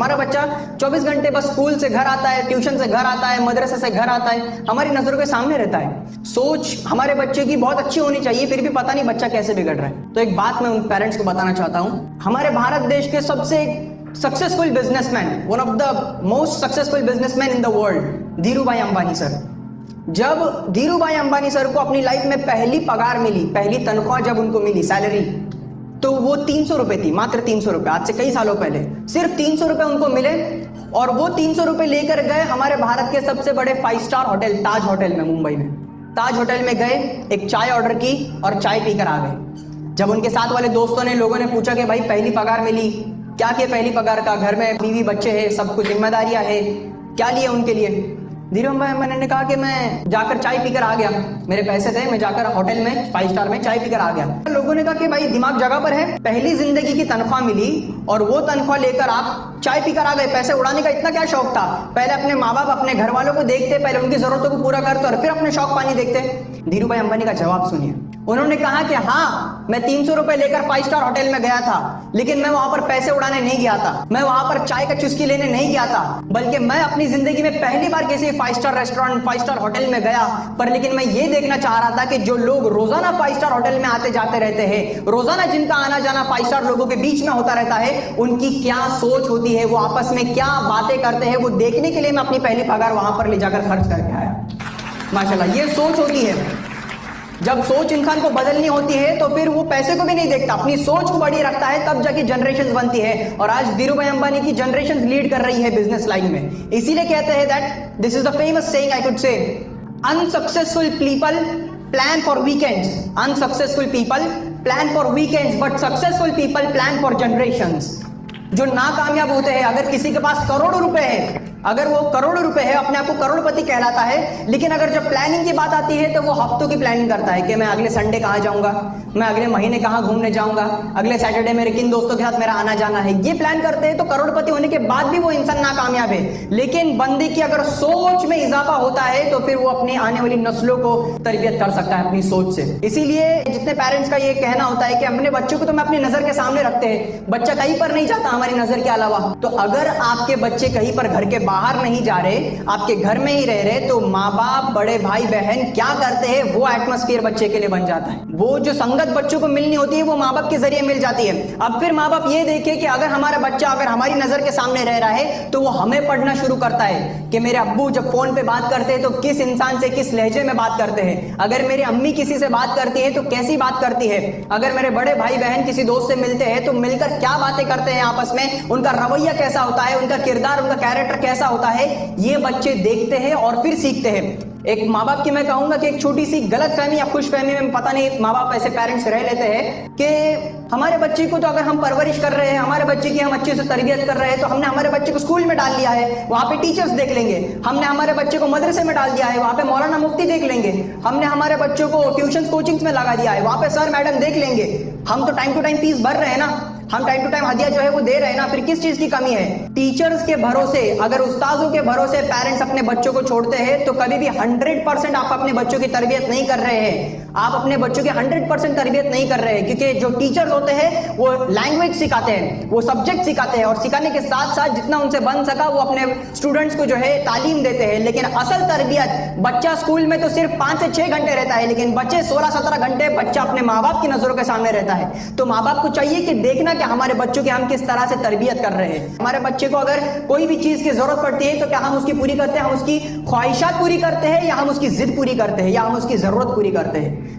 हमारा बच्चा 24 घंटे बस स्कूल से घर आता है, ट्यूशन से घर आता है, मदरसे से घर आता है, हमारी नजरों के सामने रहता है। सोच हमारे बच्चे की बहुत अच्छी होनी चाहिए, फिर भी पता नहीं बच्चा कैसे बिगड़ रहा है। तो एक बात मैं उन पेरेंट्स को बताना चाहता हूं, हमारे भारत देश के सबसे successful businessman, one of the most successful businessman in the world, Dhiru भाई अंबानी सर। जब धीरू भाई अंबानी सर को अपनी लाइफ में पहली पगार मिली, पहली तनख्वाह जब उनको मिली, सैलरी, तो वो 300 रुपए थी, मात्र 300 रुपए, आज से कई सालों पहले सिर्फ 300 रुपए उनको मिले और वो 300 रुपए लेकर गए हमारे भारत के सबसे बड़े 5 स्टार होटल ताज होटल में, मुंबई में ताज होटल में गए, एक चाय ऑर्डर की और चाय पीकर आ गए। जब उनके साथ वाले दोस्तों ने, लोगों ने पूछा कि भाई पहली पगार मिली, क्या किया पहली पगार का, घर में बीवी बच्चे हैं, सब कुछ जिम्मेदारियां है, क्या लिए उनके लिए? धीरू भाई अंबानी ने कहा कि मैं जाकर चाय पीकर आ गया, मेरे पैसे थे, मैं जाकर होटल में 5 स्टार में चाय पीकर आ गया। लोगों ने कहा कि भाई दिमाग जगह पर है, पहली जिंदगी की तनख्वाह मिली और वो तनख्वाह लेकर आप चाय पीकर आ गए, पैसे उड़ाने का इतना क्या शौक था? पहले अपने माँ बाप, अपने घर वालों को देखते, पहले उनकी जरूरतों को पूरा करते और फिर अपने शौक पानी देखते। धीरू भाई अंबानी का जवाब सुनिए। उन्होंने कहा कि हाँ, मैं 300 रुपए लेकर 5 स्टार होटल में गया था, लेकिन मैं वहां पर पैसे उड़ाने नहीं गया था, मैं वहां पर चाय का चुस्की लेने नहीं गया था, बल्कि मैं अपनी जिंदगी में पहली बार किसी 5 स्टार रेस्टोरेंट, 5 स्टार होटल में गया, पर लेकिन मैं ये देखना चाह रहा था कि जो लोग रोजाना 5 स्टार होटल में आते जाते रहते हैं, रोजाना जिनका आना जाना 5 स्टार लोगों के बीच में होता रहता है, उनकी क्या सोच होती है, वो आपस में क्या बातें करते हैं, वो देखने के लिए मैं अपनी पहली पगार वहां पर ले जाकर खर्च करके आया। माशाल्लाह, ये सोच होती है। जब सोच इंसान को बदलनी होती है तो फिर वो पैसे को भी नहीं देखता, अपनी सोच को बड़ी रखता है, तब जाके जनरेशन बनती है। और आज धीरू भाई अंबानी की जनरेशन लीड कर रही है बिजनेस लाइन में। इसीलिए कहते हैं that this is the famous saying I could say, unsuccessful people plan for weekends, unsuccessful people plan for weekends, but successful people plan for generations. जो नाकामयाब होते हैं, अगर किसी के पास करोड़ों रुपए है, अगर वो करोड़ों रुपए है, अपने आप को करोड़पति कहलाता है, लेकिन अगर जब प्लानिंग की बात आती है तो वो हफ्तों की प्लानिंग करता है कि मैं अगले संडे कहाँ जाऊंगा, मैं अगले महीने कहाँ घूमने जाऊंगा, अगले सैटरडे मेरे किन दोस्तों के साथ मेरा आना जाना है, ये प्लान करते हैं। तो करोड़पति होने के बाद भी वो इंसान नाकामयाब है। लेकिन बंदे की अगर सोच में इजाफा होता है तो फिर वो अपनी आने वाली नस्लों को तरबियत कर सकता है अपनी सोच से। इसीलिए जितने पेरेंट्स का ये कहना होता है कि अपने बच्चों को तो मैं अपनी नजर के सामने रखते हैं, बच्चा कहीं पर नहीं जाता हमारी नजर के अलावा। तो अगर आपके बच्चे कहीं पर घर के बाहर नहीं जा रहे, आपके घर में ही रह रहे, तो माँ बाप, बड़े भाई बहन क्या करते हैं, वो एटमॉस्फेयर बच्चे के लिए बन जाता है। वो जो संगत बच्चों को मिलनी होती है वो माँ बाप के जरिए मिल जाती है। अब फिर माँ बाप ये देखे कि अगर हमारा बच्चा अगर हमारी नजर के सामने रह रहा है तो वो हमें पढ़ना शुरू करता है कि मेरे अब्बू जब फोन पे बात करते हैं तो किस इंसान से किस लहजे में बात करते हैं, अगर मेरी अम्मी किसी से बात करती है तो कैसी बात करती है, अगर मेरे बड़े भाई बहन किसी दोस्त से मिलते हैं तो मिलकर क्या बातें करते हैं आपस में, उनका रवैया कैसा होता है, उनका किरदार, उनका कैरेक्टर कैसा होता है, ये बच्चे देखते हैं और फिर सीखते हैं। एक माँ बाप की मैं कहूंगा कि एक छोटी सी गलत फहमी या खुश फहमी में, पता नहीं माँ बाप ऐसे पेरेंट्स रह लेते हैं कि हमारे बच्चे को तो अगर हम परवरिश कर रहे हैं, हमारे बच्चे की हम अच्छे से तरबियत कर रहे हैं, तो हमने हमारे बच्चे को स्कूल में डाल दिया है, वहां पे टीचर्स देख लेंगे, हमने हमारे बच्चे को मदरसे में डाल दिया है, वहां पे मौलाना मुफ्ती देख लेंगे, हमने हमारे बच्चों को ट्यूशन कोचिंग्स में लगा दिया है, वहां पे सर मैडम देख लेंगे, हम तो टाइम टू टाइम फीस भर रहे हैं ना, हम टाइम टू टाइम हदिया जो है वो दे रहे हैं ना, फिर किस चीज की कमी है? टीचर्स के भरोसे, अगर उस्ताजों के भरोसे पेरेंट्स अपने बच्चों को छोड़ते हैं तो कभी भी 100% आप अपने बच्चों की तरबियत नहीं कर रहे हैं, आप अपने बच्चों की 100% तरबियत नहीं कर रहे हैं। क्योंकि जो टीचर्स होते हैं वो लैंग्वेज सिखाते हैं, वो सब्जेक्ट सिखाते हैं, और सिखाने के साथ साथ जितना उनसे बन सका वो अपने स्टूडेंट्स को जो है तालीम देते हैं। लेकिन असल तरबियत, बच्चा स्कूल में तो सिर्फ 5 से 6 घंटे रहता है, लेकिन बच्चे 16-17 घंटे बच्चा अपने माँ बाप की नजरों के सामने रहता है। तो माँ बाप को चाहिए कि देखना कि हमारे बच्चों की हम किस तरह से तरबियत कर रहे हैं। हमारे बच्चे को अगर कोई भी चीज की जरूरत पड़ती है तो क्या हम उसकी पूरी करते हैं, हम उसकी ख्वाहिशात पूरी करते हैं, या हम उसकी जिद पूरी करते हैं, या हम उसकी जरूरत पूरी करते हैं?